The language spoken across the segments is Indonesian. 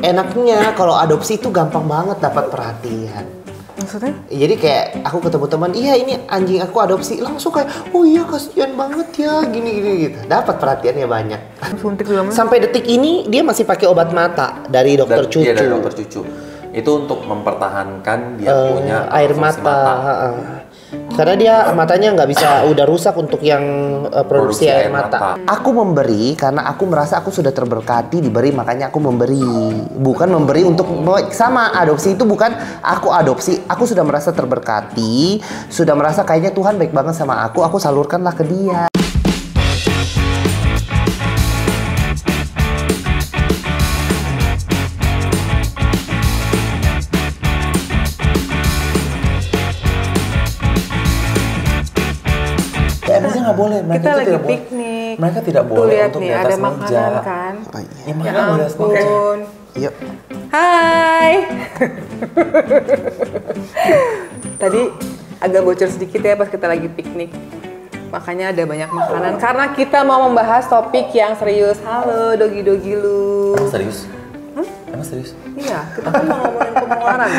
enaknya kalau adopsi itu gampang banget dapat perhatian. Maksudnya? Jadi kayak aku ketemu teman, iya ini anjing aku adopsi, langsung kayak, oh iya kasihan banget ya, gini gitu. Dapat perhatiannya banyak. Suntik juga. Sampai detik ini dia masih pakai obat mata dari dokter Cucu. Iya, dari dokter Cucu. Itu untuk mempertahankan dia punya air mata. Karena dia matanya nggak bisa, udah rusak untuk yang produksi air mata. Aku memberi karena aku merasa aku sudah terberkati, diberi, makanya aku memberi. Bukan memberi untuk sama adopsi itu, bukan aku adopsi. Aku sudah merasa terberkati, sudah merasa kayaknya Tuhan baik banget sama aku salurkanlah ke dia. Emangnya nggak boleh, mereka kita lagi tidak piknik. Mereka tidak boleh tuh, lihat untuk nih, di atas ada meja. makanan kan. Ya makan di atas meja. Yuk. Hai. Tadi agak bocor sedikit ya pas kita lagi piknik. Makanya ada banyak makanan karena kita mau membahas topik yang serius. Halo dogi-dogi lu. Emang serius? Emang serius? Iya, kita kan mau ngomongin pengeluaran.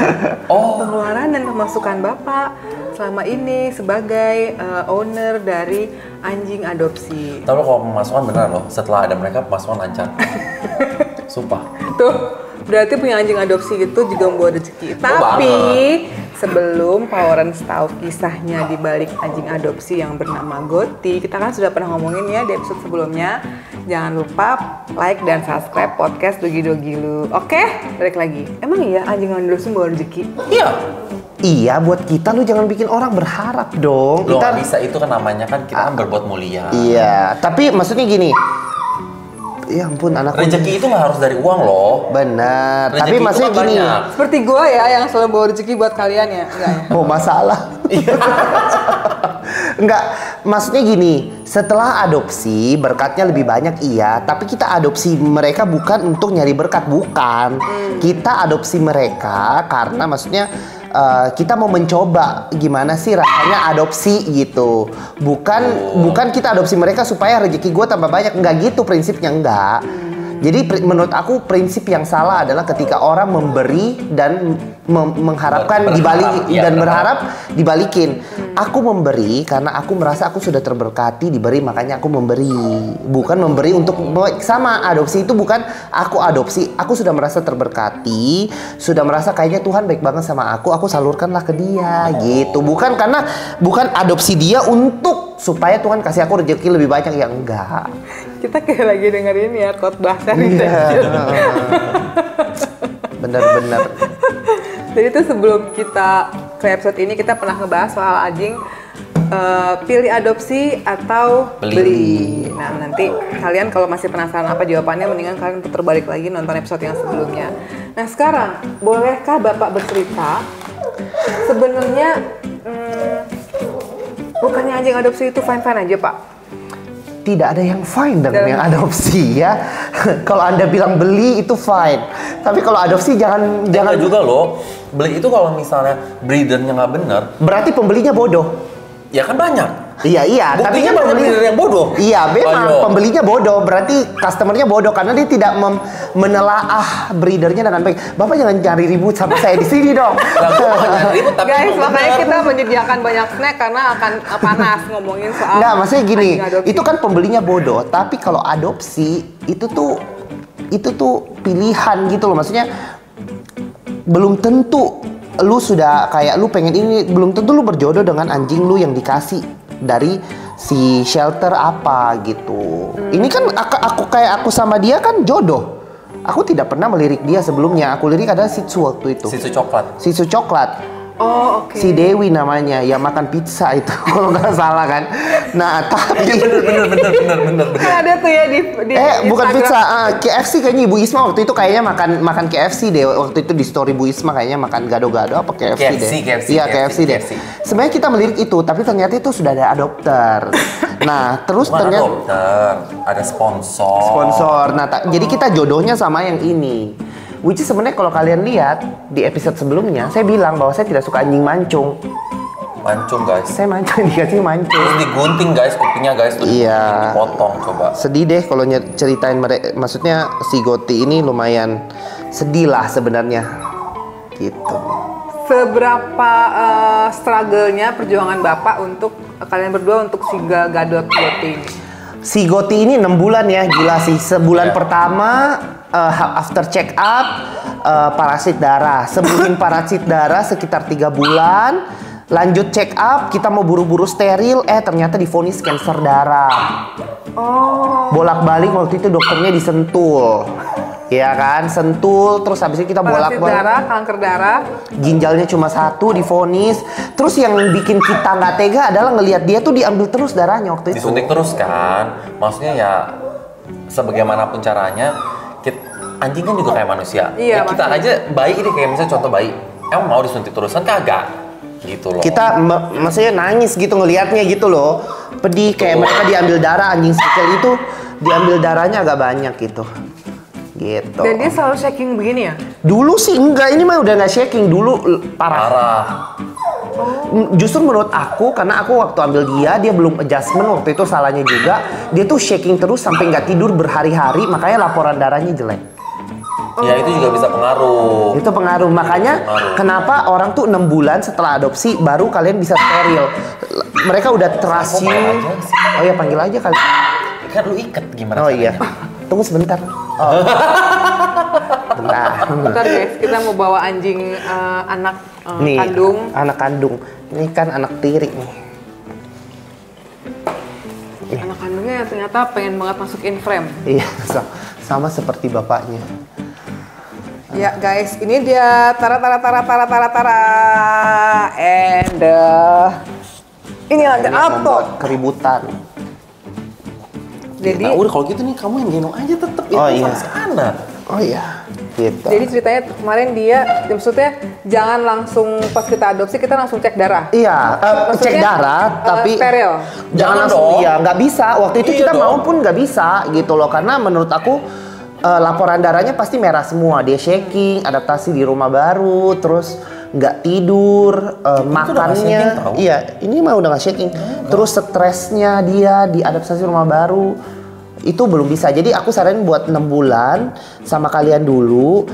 Pengeluaran dan pemasukan Bapak selama ini sebagai owner dari anjing adopsi. Tahu lo kalau pemasukan beneran loh, setelah ada mereka pemasukan lancar. Sumpah. Tuh, berarti punya anjing adopsi itu juga membawa rezeki. Tapi sebelum Powerens tahu kisahnya di balik anjing adopsi yang bernama Goti, kita kan sudah pernah ngomongin ya di episode sebelumnya. Jangan lupa like dan subscribe podcast Dogi-Dogi Lu. Oke, balik lagi. Emang iya anjing adopsi membawa rezeki? Iya. Iya, buat kita lu jangan bikin orang berharap dong. Lo Kita nggak bisa, itu kan namanya kan kita kan berbuat mulia. Iya, tapi maksudnya gini. Ya ampun, anakku. Rezeki itu nggak harus dari uang loh. Benar. Rezeki Tapi itu maksudnya kan gini. banyak. Seperti gue ya yang selalu bawa rezeki buat kalian ya. Enggak ya? Mau masalah. Enggak, maksudnya gini, setelah adopsi berkatnya lebih banyak iya, tapi kita adopsi mereka bukan untuk nyari berkat, bukan. Kita adopsi mereka karena maksudnya kita mau mencoba gimana sih rasanya adopsi gitu. Bukan kita adopsi mereka supaya rezeki gue tambah banyak, enggak gitu prinsipnya, enggak. Jadi menurut aku prinsip yang salah adalah ketika orang memberi dan mengharapkan berharap dibalikin. Aku memberi karena aku merasa aku sudah terberkati, diberi, makanya aku memberi. Bukan memberi untuk sama adopsi itu, bukan aku adopsi. Aku sudah merasa terberkati, sudah merasa kayaknya Tuhan baik banget sama aku salurkanlah ke dia gitu. Bukan adopsi dia untuk supaya Tuhan kasih aku rezeki lebih banyak, ya enggak. Kita kayak lagi dengerin ya khotbah dari Bener-bener. Jadi tuh sebelum kita ke episode ini kita pernah ngebahas soal anjing pilih adopsi atau beli. Nah nanti kalian kalau masih penasaran apa jawabannya, mendingan kalian putar balik lagi nonton episode yang sebelumnya. Nah sekarang bolehkah Bapak bercerita sebenarnya bukannya anjing adopsi itu fine-fine aja Pak? Tidak ada yang fine dengan yang adopsi ya. Kalau Anda bilang beli itu fine, tapi kalau adopsi jangan juga loh. Beli itu kalau misalnya breedernya nggak bener, berarti pembelinya bodoh. Ya kan banyak. Iya, tapi Buktinya kan banyak breeder yang bodoh. Iya, memang pembelinya bodoh, berarti customernya bodoh karena dia tidak menelaah breedernya dengan baik. Bapak jangan cari ribut sama saya di sini dong. Guys, makanya kita menyediakan banyak snack karena akan panas ngomongin soal. Nggak, maksudnya gini, itu kan pembelinya bodoh, tapi kalau adopsi itu tuh pilihan gitu loh, maksudnya belum tentu lu sudah kayak lu pengen ini, belum tentu lu berjodoh dengan anjing lu yang dikasih dari si shelter apa gitu. Ini kan aku sama dia kan jodoh. Aku tidak pernah melirik dia sebelumnya. Aku lirik adalah Shih Tzu waktu itu. Shih Tzu coklat. Oh, oke. Si Dewi namanya, yang makan pizza itu kalau nggak salah kan. Nah, tapi bener. Ada tuh ya di bukan Instagram. pizza, KFC kayaknya Ibu Isma waktu itu kayaknya makan KFC deh. Waktu itu di story Bu Isma kayaknya makan gado-gado apa KFC deh. Iya, KFC deh. Sebenarnya kita melirik itu, tapi ternyata itu sudah ada adopter. Nah, terus ternyata adopter, ada sponsor. Nah, jadi kita jodohnya sama yang ini. Which is sebenarnya kalau kalian lihat di episode sebelumnya, saya bilang bahwa saya tidak suka anjing mancung. Mancung guys. Saya mancung, dikasih mancung. Terus digunting guys, kupingnya guys. Iya. Dipotong coba. Sedih deh kalau ceritain mereka. Maksudnya si Goti ini lumayan sedih lah sebenarnya. Gitu. Seberapa struggle-nya perjuangan Bapak untuk kalian berdua untuk si Gadot Gotti ini? Si Gotti ini 6 bulan ya, gila sih. Sebulan Iya. pertama after check up parasit darah. Sembuhin parasit darah sekitar 3 bulan. Lanjut check up, kita mau buru-buru steril, ternyata divonis kanker darah. Oh. Bolak-balik waktu itu dokternya disentul. Ya kan, sentul, terus habis itu kita Parasit bolak-balik. darah, kanker darah. Ginjalnya cuma 1 divonis. Terus yang bikin kita nggak tega adalah ngelihat dia tuh diambil terus darahnya waktu itu. Disuntik terus kan, maksudnya ya sebagaimanapun caranya, anjing kan juga kayak manusia. Iya, Ya, kita maksudnya. aja bayi ini kayak misalnya contoh bayi, emang mau disuntik terusan kagak, gitu loh. Kita maksudnya nangis gitu ngelihatnya gitu loh. Pedih kayak mereka diambil darah, anjing sekil itu diambil darahnya agak banyak gitu. Gitu. Dan dia selalu shaking begini ya? Dulu sih enggak, ini mah udah nggak shaking, dulu parah. Parah. Justru menurut aku, karena aku waktu ambil dia belum adjustment waktu itu, salahnya juga. Dia tuh shaking terus sampai nggak tidur berhari-hari, makanya laporan darahnya jelek. Ya itu juga bisa pengaruh. Itu pengaruh, makanya Pengaruh. kenapa orang tuh 6 bulan setelah adopsi baru kalian bisa steril. Mereka udah terasium. panggil aja sih? Oh ya panggil aja kali. Kan lu iket gimana? Oh iya. Tunggu sebentar. Oh. Bentar. Bentar guys, kita mau bawa anjing anak Nih, kandung. anak kandung. Ini kan anak tiri nih. Anak kandungnya ternyata pengen banget masukin frame. Iya, sama seperti bapaknya. Ya guys, ini dia tara. And ini ada apa? Membuat keributan. Jadi Udah kalau gitu nih kamu yang gendong aja tetep Oh, itu iya. sama si anak. Oh iya, gitu. Jadi ceritanya kemarin dia, maksudnya jangan langsung pas kita adopsi kita langsung cek darah. Iya, cek Maksudnya, darah, tapi steril. jangan Jangan langsung. dong. Iya, nggak bisa. Waktu itu Iya kita dong. mau pun nggak bisa gitu loh, karena menurut aku laporan darahnya pasti merah semua. Dia shaking, adaptasi di rumah baru, terus nggak tidur, makannya. shaking tau. Iya, ini mah udah nggak shaking. Terus stresnya dia di adaptasi rumah baru. Itu belum bisa. Jadi aku saranin buat 6 bulan sama kalian dulu.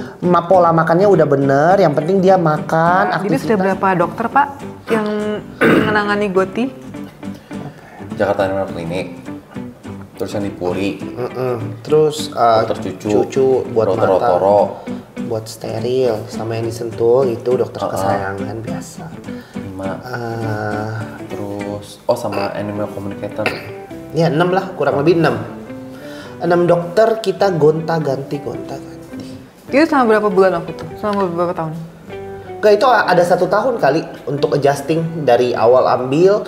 Pola makannya udah bener. Yang penting dia makan. Jadi sudah berapa dokter Pak yang menangani Gotti? Jakarta Animal Clinic. Terus yang di Puri. Terus Dokter cucu. buat dokter mata, Rotoro. buat steril, sama yang disentul itu dokter kesayangan biasa. 5. Eh, Terus sama animal communicator. ya 6 lah, kurang lebih 6. 6 dokter kita gonta-ganti. Itu selama berapa bulan waktu itu? Selama berapa tahun? Enggak, itu ada 1 tahun kali untuk adjusting dari awal ambil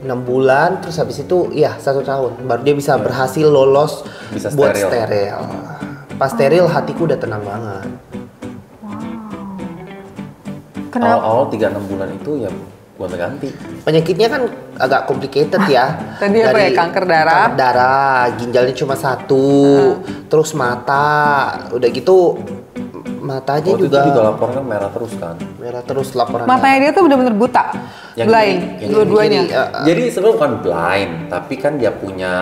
6 bulan, terus habis itu ya 1 tahun baru dia bisa berhasil lolos Bisa buat steril. steril. Pas steril hatiku udah tenang banget. Kenapa? Awal-awal 3-6 bulan itu ya gua ganti. Penyakitnya kan agak complicated ya. Tadi apa ya, kanker darah? Kanker darah, ginjalnya cuma 1, terus mata, udah gitu matanya Waktu juga, itu juga laporan kan merah terus kan. merah terus laporan. Matanya dia tuh bener-bener buta, Yang blind, ini- yang dua-duanya. Jadi, Jadi sebenarnya bukan blind, tapi kan dia punya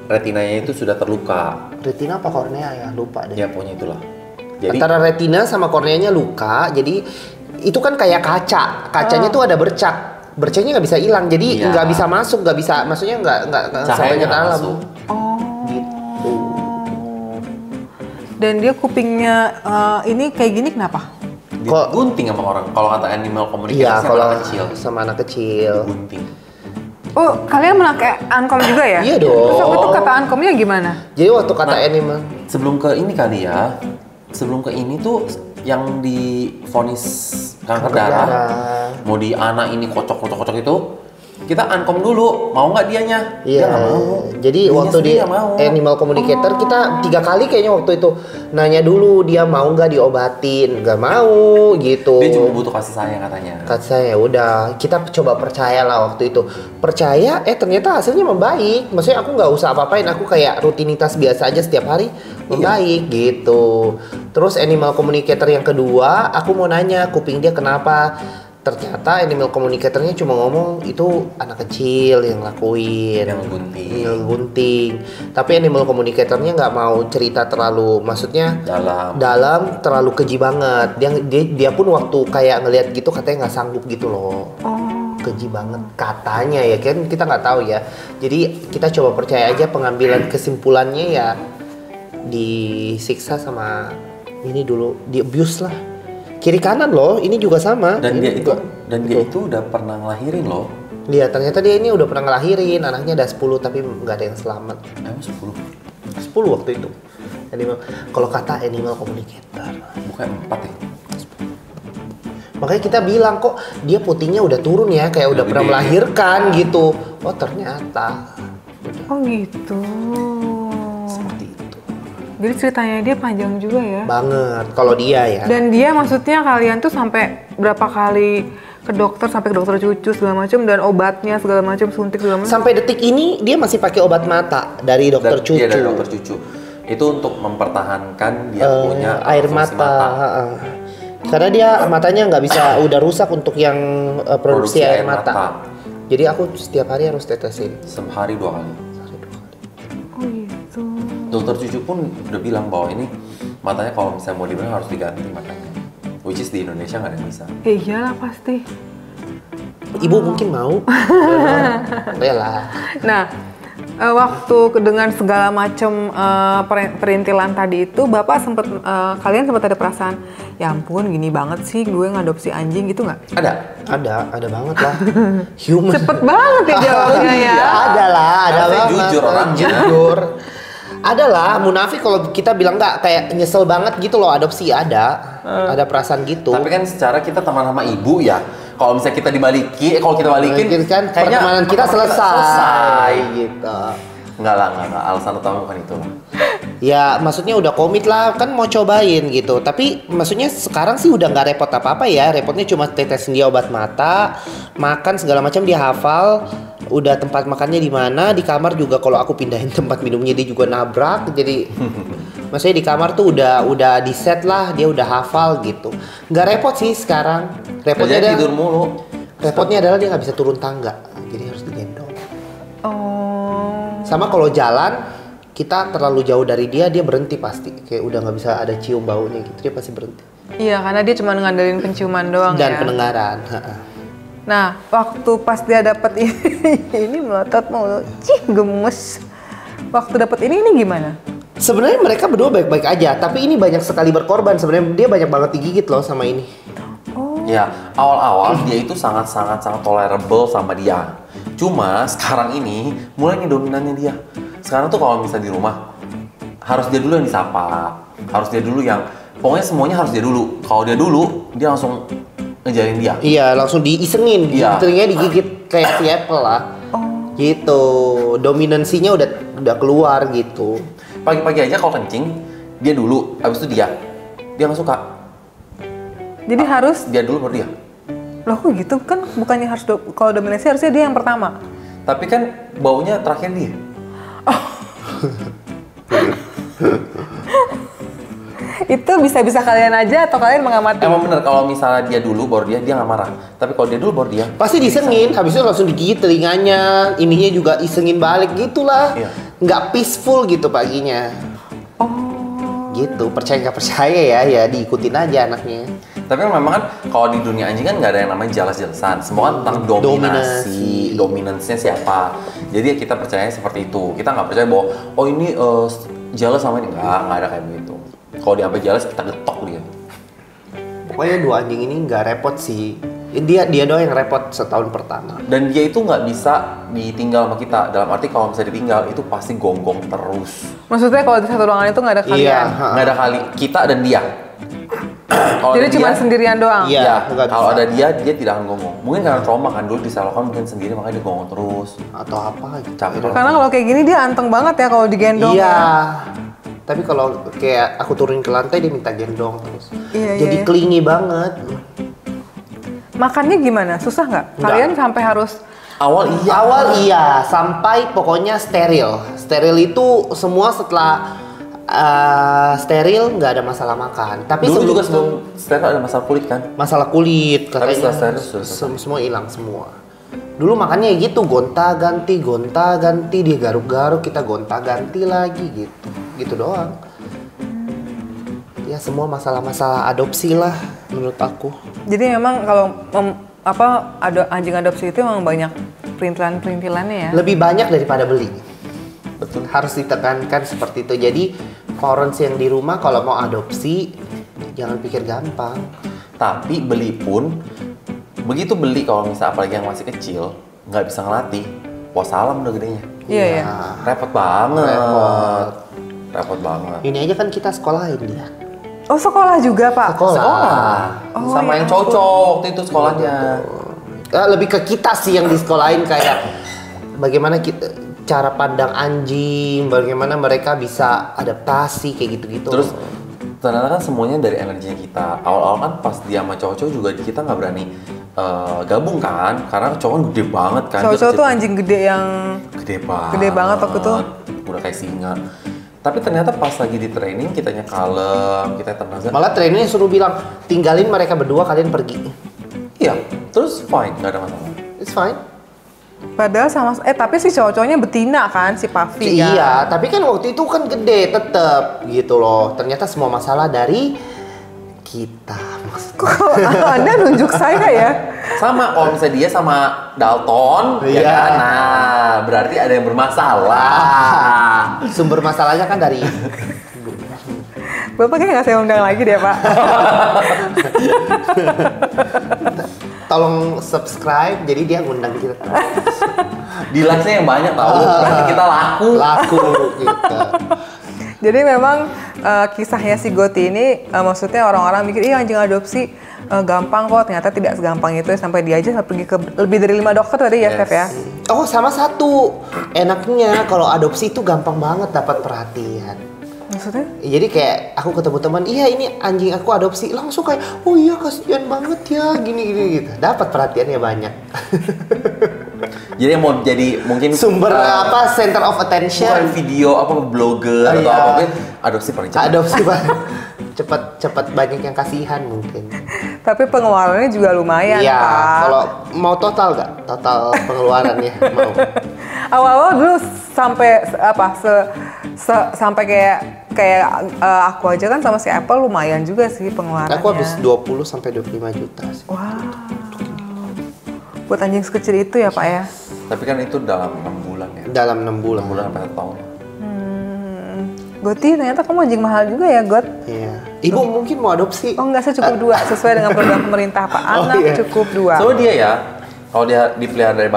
retinanya itu sudah terluka. retina apa kornea ya, lupa deh. Dia punya itulah. Jadi Antara retina sama korneanya luka, jadi itu kan kayak kaca, kacanya tuh ada bercak, bercaknya nggak bisa hilang, jadi Iya. nggak bisa masuk, nggak bisa, maksudnya nggak sampai cahayanya ke nggak dalam. masuk. Gitu. Dan dia kupingnya ini kayak gini kenapa? Digunting sama orang. Kalau kata animal Iya, communication kalau anak kecil. sama anak kecil. Digunting. Oh, kalian pakai Ankom juga ya? Iya dong. Terus waktu itu kata Ankomnya gimana? Jadi waktu kata animal, Sebelum ke ini kali ya. Sebelum ke ini tuh yang divonis kanker darah. Mau di anak ini kocok itu, kita ankom dulu. Mau nggak dianya? iya. Dia nggak mau. Jadi Dianya waktu di sendiri nggak mau. animal communicator kita 3 kali kayaknya waktu itu nanya dulu dia mau nggak diobatin, nggak mau gitu. Dia cuma butuh kasih sayang katanya. Kata saya udah kita coba percaya lah waktu itu, percaya ternyata hasilnya membaik, maksudnya aku nggak usah apa-apain, aku kayak rutinitas biasa aja setiap hari membaik gitu. Terus animal communicator yang kedua aku mau nanya kuping dia kenapa, ternyata animal communicatornya cuma ngomong itu anak kecil yang lakuin, Yang gunting. Tapi animal communicatornya nggak mau cerita terlalu, maksudnya dalam terlalu keji banget. Dia pun waktu kayak ngelihat gitu katanya nggak sanggup gitu loh. Keji banget katanya ya, kan kita nggak tahu ya. Jadi kita coba percaya aja pengambilan kesimpulannya ya disiksa sama ini dulu, di abuse lah. Kiri kanan loh, ini juga sama. Dan ini dia itu udah pernah ngelahirin loh. Iya, ternyata dia ini udah pernah ngelahirin, anaknya ada 10 tapi nggak ada yang selamat. Emang 10? 10 waktu itu. Kalau kata animal communicator. Bukan 4 ya? Makanya kita bilang kok dia putihnya udah turun ya, kayak udah pernah melahirkan gitu. Oh ternyata. Oh gitu. Seperti itu. Jadi ceritanya dia panjang juga ya? Banget, kalau dia ya. Dan dia maksudnya kalian tuh sampai berapa kali ke dokter, sampai ke dokter cucu segala macam, dan obatnya segala macam, suntik segala macam? Sampai detik ini dia masih pakai obat mata dari dokter cucu. Iya, dari dokter cucu. Itu untuk mempertahankan dia punya air mata. Karena dia matanya nggak bisa, udah rusak untuk yang produksi air mata. Jadi aku setiap hari harus tetesin. Sehari 2 kali. Oh gitu. Dokter cucu pun udah bilang bahwa ini matanya kalau misalnya mau dibelah harus diganti matanya. Which is di Indonesia nggak ada yang bisa. Ya iyalah pasti. Ibu mungkin mau. Lah. Nah, waktu dengan segala macam perintilan tadi itu, Bapak sempet, kalian sempat ada perasaan, ya ampun gini banget sih gue ngadopsi anjing gitu nggak? Ada banget lah. Human. Cepet banget ya jawabnya ya. Ada lah, ada Karena banget. jujur orangnya. Jujur. Ada lah, munafik kalau kita bilang nggak, kayak nyesel banget gitu loh adopsi, ada perasaan gitu. Tapi kan secara kita teman sama ibu ya, kalau misalnya kita kalau kita balikin kan kayaknya pertemanan kita selesai gitu. Enggak, alasan utama bukan itu lah. Ya maksudnya udah komit lah, kan mau cobain gitu. Tapi maksudnya sekarang sih udah nggak repot apa-apa ya. Repotnya cuma tetesin dia obat mata, makan segala macam dia hafal. Udah tempat makannya di mana, di kamar juga kalau aku pindahin tempat minumnya dia juga nabrak. Jadi maksudnya di kamar tuh udah di set lah, dia udah hafal gitu. Nggak repot sih sekarang. Repotnya Kerjanya tidur mulu. Repotnya adalah dia nggak bisa turun tangga, jadi harus digendong. Oh. Sama kalau jalan kita terlalu jauh dari dia berhenti pasti. Kayak udah nggak bisa ada cium baunya gitu, dia pasti berhenti. Iya, karena dia cuma ngandelin penciuman doang Dan ya. pendengaran. Nah, waktu pas dia dapat ini melotot mulu, gemes. Waktu dapat ini gimana? Sebenarnya mereka berdua baik-baik aja, tapi ini banyak sekali berkorban. Sebenarnya dia banyak banget digigit loh sama ini. Ya, awal-awal dia itu sangat tolerable sama dia. Cuma sekarang ini mulai nih dominannya dia. Sekarang tuh kalau misalnya di rumah harus dia dulu yang disapa, harus dia dulu yang pokoknya semuanya harus dia dulu. Kalau dia dulu, dia langsung ngejalin dia. Iya, langsung diisengin, Iya. telinganya digigit kayak si Apple lah. Gitu, dominansinya udah keluar gitu. Pagi-pagi aja kalau kencing, dia dulu, habis itu dia nggak suka. Jadi harus Dia dulu baru dia. loh kok gitu kan, bukannya harus kalau dominasi harusnya dia yang pertama. Tapi kan baunya terakhir dia. Itu bisa-bisa kalian aja atau kalian mengamati? Emang bener kalau misalnya dia dulu baru dia nggak marah. Tapi kalau dia dulu baru dia. Pasti disengin, habis itu langsung digigit telinganya, ininya juga isengin balik gitulah. Iya. Nggak peaceful gitu paginya. Gitu, percaya nggak percaya ya diikutin aja anaknya. Tapi memang kan kalau di dunia anjing kan nggak ada yang namanya jelas-jelasan. Semua kan tentang dominasi, dominansinya siapa. Jadi ya kita percaya seperti itu. Kita nggak percaya bahwa oh ini jelas sama ini, nggak ada kayak begitu. Kalau dia sampai jelas kita getok dia. Pokoknya dua anjing ini nggak repot sih. Dia doang yang repot setahun pertama. Dan dia itu nggak bisa ditinggal sama kita. Dalam arti kalau misalnya ditinggal itu pasti gonggong terus. Maksudnya kalau di satu ruangan itu nggak ada kalian? Iya. Nggak ada kali kita dan dia. Kalau Jadi ada cuma dia, sendirian doang? Iya. ya, nggak kalau bisa. ada dia tidak akan gonggong. Mungkin karena trauma kan dulu diselokan mungkin sendiri makanya dia gonggong terus. Atau apa gitu. Capek. Karena kalau kayak gini dia anteng banget ya kalau digendong. Iya. Ya. Tapi kalau kayak aku turun ke lantai dia minta gendong terus. Iya, Jadi iya. clingy banget. Makannya gimana? Susah nggak? Kalian sampai harus Awal iya, sampai pokoknya steril. Steril itu semua setelah steril nggak ada masalah makan. Tapi Dulu juga sebelum steril ada masalah kulit kan? masalah kulit Tapi setelah katanya steril sudah semua hilang semua. Dulu makannya gitu gonta-ganti dia garuk-garuk kita gonta-ganti lagi gitu doang. Ya semua masalah-masalah adopsi lah menurut aku. Jadi memang kalau ada anjing adopsi itu memang banyak perintilan-perintilannya ya. Lebih banyak daripada beli. Betul. Harus ditekankan seperti itu. Jadi parents yang di rumah kalau mau adopsi jangan pikir gampang. Tapi beli pun begitu beli kalau misalnya apalagi yang masih kecil nggak bisa ngelatih, wassalam udah gedenya. Iya ya. Repot banget. Repot. Repot banget. Ini aja kan kita sekolahin dia. Oh sekolah juga Pak? Sekolah. Oh, Sama ya yang cocok waktu itu sekolahnya. Lebih ke kita sih yang di sekolahin kayak bagaimana kita cara pandang anjing, bagaimana mereka bisa adaptasi kayak gitu-gitu. Terus ternyata kan semuanya dari energinya kita. Awal-awal kan pas dia sama cowok-cowok juga kita nggak berani gabung kan, karena cowok kan gede banget kan. Cowok-cowok tuh anjing gede yang gede banget. Gede banget waktu itu. Udah kayak singa. Tapi ternyata pas lagi di training kitanya kalem, kita tenang. Malah trainernya suruh bilang tinggalin mereka berdua, kalian pergi. Iya, terus fine, nggak ada masalah. It's fine. padahal tapi si cowok-cowoknya betina kan si Puffy kan. Iya, tapi kan waktu itu kan gede tetep gitu loh. Ternyata semua masalah dari kita. Kok Anda nunjuk saya ya? Sama kalau misalnya dia sama Dalton, ya Iya. kan? Nah, berarti ada yang bermasalah. Sumber masalahnya kan dari Bapak kayak nggak saya undang lagi deh Pak. tolong subscribe jadi dia ngundang kita. Di like-nya yang banyak tahu, berarti kita laku. Gitu. Jadi memang kisahnya si Gotti ini maksudnya orang-orang mikir iya anjing adopsi gampang kok, ternyata tidak segampang itu sampai dia aja pergi ke lebih dari 5 dokter tadi ya, Steph ya. Oh, sama satu. Enaknya kalau adopsi itu gampang banget dapat perhatian. Maksudnya? Jadi kayak aku ketemu teman, iya ini anjing aku adopsi, langsung kayak, oh iya kasihan banget ya, gini gitu. Dapat perhatiannya banyak. Jadi mau jadi mungkin Sumber center of attention. bukan video blogger atau Iya. apa mungkin adopsi paling cepat. Adopsi cepat banyak yang kasihan mungkin. Tapi pengeluarannya juga lumayan Iya, Pak. kalau mau total nggak? Total pengeluarannya mau. Awal-awal dulu sampai sampai kayak aku aja kan sama si Apple lumayan juga sih pengeluarannya. Aku habis 20 sampai 25 juta sih. Wow. Buat anjing sekecil itu ya Pak ya. Tapi kan itu dalam 6 bulan ya. Dalam 6 bulan. 6 bulan sampai 1 tahun. Gotti ternyata kamu anjing mahal juga ya Got. Iya. Ibu mungkin mau adopsi. Oh enggak, saya cukup 2 sesuai dengan program pemerintah Pak. Anak iya. cukup 2. So dia ya, kalau dia dipelihara dari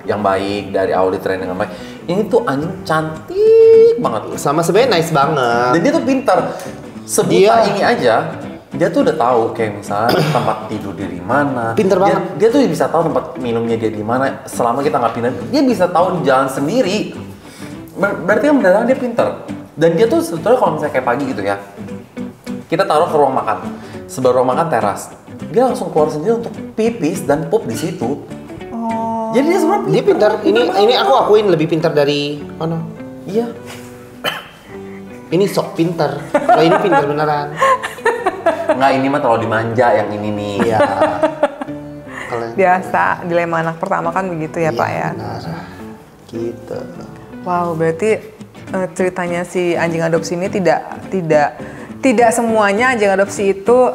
yang baik, dari awal di training yang baik, ini tuh anjing cantik banget. Sama sebenarnya nice banget. Dan dia tuh pintar. Sebuta Dia- ini aja, dia tuh udah tahu kayak misalnya tempat tidur dia di mana. Pinter banget. Dia tuh bisa tahu tempat minumnya dia di mana. Selama kita nggak pindah, dia bisa tahu jalan sendiri. Berarti kan benar dia pinter. Dan dia tuh sebetulnya kalau misalnya kayak pagi gitu ya, kita taruh ke ruang makan. Sebelah ruang makan teras. Dia langsung keluar sendiri untuk pipis dan pup di situ. Oh. Jadi dia sebenarnya Dia pintar. Ini aku akuin lebih pintar dari mana? Iya. Ini sok pintar. Kalau ini pintar beneran. Nggak, ini mah terlalu dimanja yang ini nih. Iya. Kalau Biasa dilema anak pertama kan begitu ya Pak ya. benar. Gitu. Wow, berarti ceritanya si anjing adopsi ini tidak semuanya anjing adopsi itu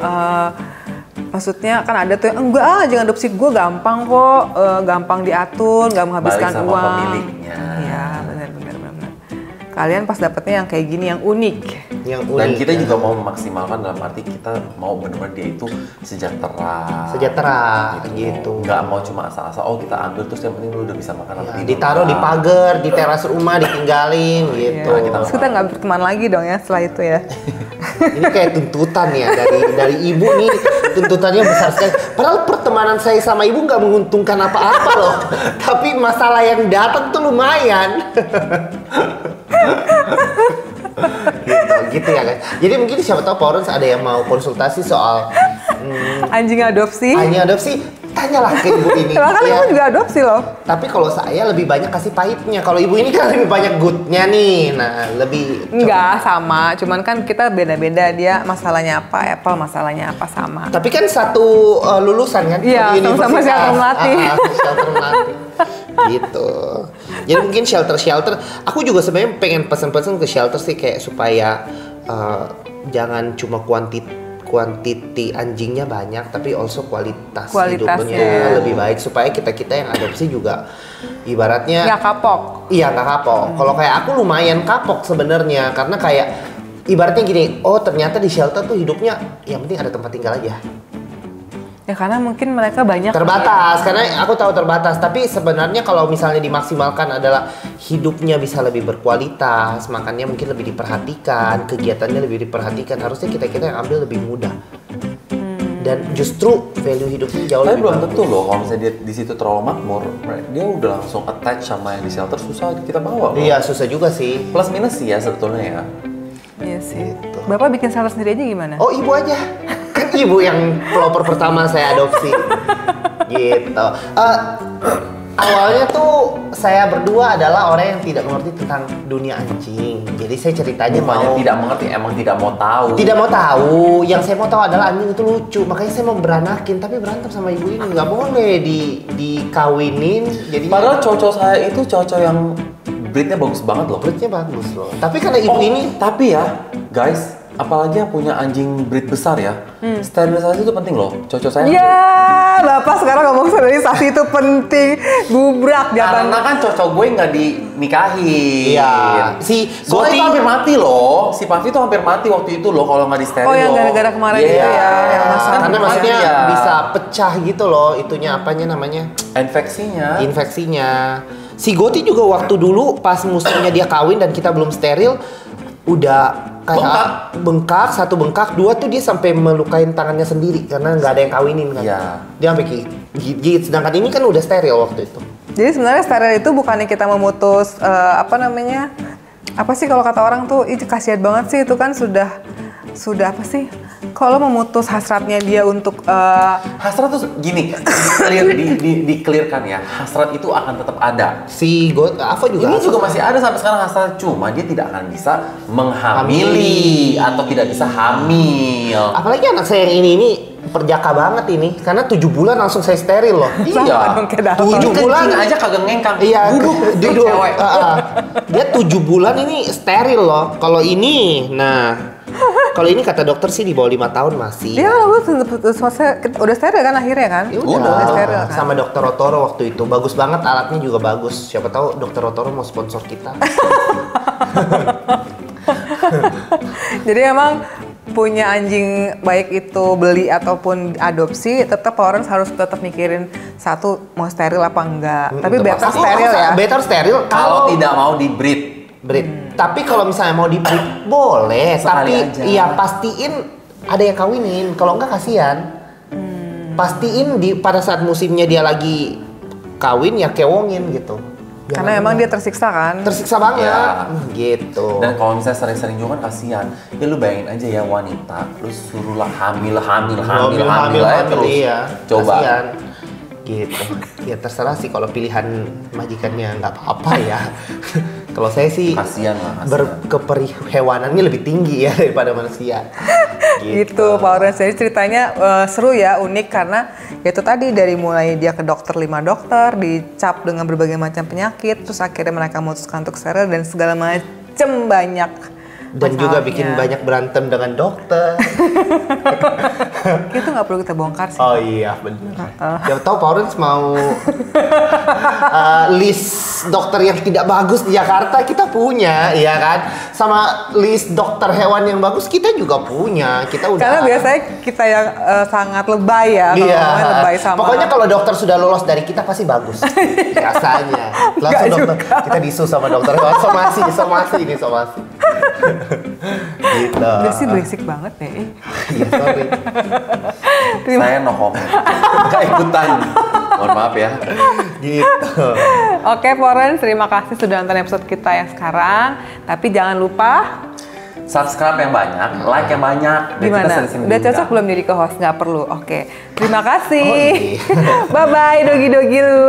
maksudnya kan ada tuh yang, enggak anjing adopsi gue gampang kok, gampang diatur, nggak menghabiskan Balik sama uang. pemiliknya. Iya, benar. Kalian pas dapetnya yang kayak gini yang unik. Yang unik. Dan kita ya. juga mau memaksimalkan dalam arti kita mau benar-benar dia itu sejahtera. Sejahtera gitu. Nggak mau cuma asal-asal, oh kita ambil terus yang penting lu udah bisa makan Ya, apa ditaruh di pagar, di teras rumah ditinggalin gitu. Iya. kita Terus kita nggak berteman lagi dong ya setelah itu ya. Ini kayak tuntutan ya dari ibu nih, tuntutannya besar sekali. Padahal pertemanan saya sama ibu nggak menguntungkan apa-apa loh. Tapi masalah yang datang tuh lumayan. gitu ya guys. Jadi mungkin siapa tahu Paurens ada yang mau konsultasi soal Anjing adopsi. anjing adopsi. Tanyalah ke ibu ini. Kan ya. ibu juga adopsi loh. Tapi kalau saya lebih banyak kasih pahitnya. Kalau ibu ini kan lebih banyak goodnya nih. Nah, lebih Enggak sama, cuman kan kita beda-beda. Dia masalahnya apa, Apple masalahnya apa sama. Tapi kan satu lulusan kan? Iya, Satu sama-sama universitas. shelter melati. Shelter melati. Gitu. Jadi mungkin shelter. Aku juga sebenarnya pengen pesan-pesan ke shelter sih kayak supaya jangan cuma kuantiti anjingnya banyak, tapi also kualitasnya hidupnya lebih baik supaya kita yang adopsi juga ibaratnya nggak kapok. Iya nggak kapok. Kalau kayak aku lumayan kapok sebenarnya karena kayak ibaratnya gini, oh ternyata di shelter tuh hidupnya yang penting ada tempat tinggal aja. Ya karena mungkin mereka banyak Terbatas, karena aku tahu terbatas. Tapi sebenarnya kalau misalnya dimaksimalkan adalah hidupnya bisa lebih berkualitas, makannya mungkin lebih diperhatikan, kegiatannya lebih diperhatikan. Harusnya kita yang ambil lebih mudah. Dan justru value hidupnya jauh Tapi lebih belum bagus. tentu loh kalau misalnya dia di situ terlalu makmur, dia udah langsung attach sama yang di shelter, susah kita bawa loh. Iya susah juga sih. Plus minus sih ya sebetulnya ya. Iya sih. Gitu. Bapak bikin shelter sendiri aja gimana? Oh ibu aja. Kan ibu yang pelopor pertama saya adopsi. Gitu. Awalnya tuh saya berdua adalah orang yang tidak mengerti tentang dunia anjing. Jadi saya ceritanya Bukannya mau tidak mengerti, emang tidak mau tahu. tidak mau tahu. Yang saya mau tahu adalah anjing itu lucu. Makanya saya mau beranakin, tapi berantem sama ibu ini nggak boleh dikawinin. Jadi Padahal cowok-cowok saya itu cowok-cowok yang breednya bagus banget loh. breednya bagus loh. Tapi karena ibu ini Tapi ya, guys, apalagi yang punya anjing breed besar ya, sterilisasi itu penting loh. Cocok saya. Ya, Bapak sekarang ngomong sterilisasi itu penting. Gubrak jangan. Karena kan cocok gue nggak dinikahin. Iya. Si Soalnya Goti itu hampir mati loh. Si Pavi tuh hampir mati waktu itu loh kalau nggak disteril. Oh, yang loh. gara-gara kemarin Iya. itu ya, yang masalah. karena maksudnya Iya. bisa pecah gitu loh. Itunya apanya namanya? Infeksinya. Infeksinya. Si Goti juga waktu dulu pas musimnya dia kawin dan kita belum steril udah kayak bengkak, satu bengkak, dua tuh dia sampai melukain tangannya sendiri karena nggak ada yang kawinin kan. Iya. Dia sampai gigit, sedangkan ini kan udah steril waktu itu. Jadi sebenarnya steril itu bukannya kita memutus apa namanya? Apa sih kalau kata orang tuh itu kasihan banget sih, itu kan sudah apa sih? Kalau memutus hasratnya dia untuk Hasrat tuh gini, di-clearkan ya. Hasrat itu akan tetap ada. Si Ava juga. Ini juga masih ada sampai sekarang hasrat, cuma dia tidak akan bisa menghamili atau tidak bisa hamil. Apalagi anak saya yang ini perjaka banget ini, karena 7 bulan langsung saya steril loh. Iya. dong, kayak dalam. 7 bulan Kencing aja kagak ngengkang. Iya, Duduk cewek. Dia 7 bulan ini steril loh. Kalau ini, nah, kalau ini kata dokter sih di bawah 5 tahun masih. dia kan udah steril kan akhirnya kan? Ya Udah. udah steril kan? sama dokter Rotoro waktu itu bagus banget, alatnya juga bagus. Siapa tahu dokter Rotoro mau sponsor kita. Jadi emang punya anjing baik itu beli ataupun adopsi, tetap orang harus tetap mikirin satu mau steril apa enggak. Tapi better steril ya. Better steril Kalau tidak mau di breed. breed. Tapi kalau misalnya mau di breed boleh, Sekali tapi aja. iya pastiin ada yang kawinin. Kalau enggak kasihan. Pastiin pada saat musimnya dia lagi kawin ya kewongin gitu. Karena emang dia tersiksa kan. Tersiksa banget. Ya. Gitu. Dan kalau misalnya sering-sering juga kan kasihan. Ya lu bayangin aja ya wanita, lu suruhlah hamil aja terus. Iya. Coba. Kasihan. Gitu. Ya terserah sih kalau pilihan majikannya nggak apa-apa ya. Kalau saya sih Kasihan lah. kasihan. berkeperhewanannya lebih tinggi ya daripada manusia. Gitu, Pak Orange. Jadi ceritanya seru ya, unik karena itu tadi dari mulai dia ke dokter 5 dokter, dicap dengan berbagai macam penyakit, terus akhirnya mereka memutuskan untuk steril dan segala macam banyak. Dan juga masalahnya. bikin banyak berantem dengan dokter. Itu nggak perlu kita bongkar sih. Oh iya benar. Ya tahu Pak Orange mau list dokter yang tidak bagus di Jakarta kita punya, ya kan? Sama list dokter hewan yang bagus kita juga punya. Kita udah. Karena biasanya kita yang sangat lebay ya, kalau Iya. ngomongin lebay sama. Pokoknya kalau dokter sudah lolos dari kita pasti bagus. Biasanya. Langsung Nggak dokter kita disus sama dokter. Somasi. Gitu. Dia sih berisik banget deh. Iya, sorry. Saya no comment. Nggak ikutan. Mohon maaf ya. Gitu. Oke, Foren, terima kasih sudah nonton episode kita yang sekarang. Tapi jangan lupa subscribe yang banyak, like yang banyak. Dan kita Gimana? sering-sering Udah cocok diundang. belum jadi co-host? Nggak perlu. Oke. Terima kasih. Oh, iya. Bye-bye dogi-dogi lu.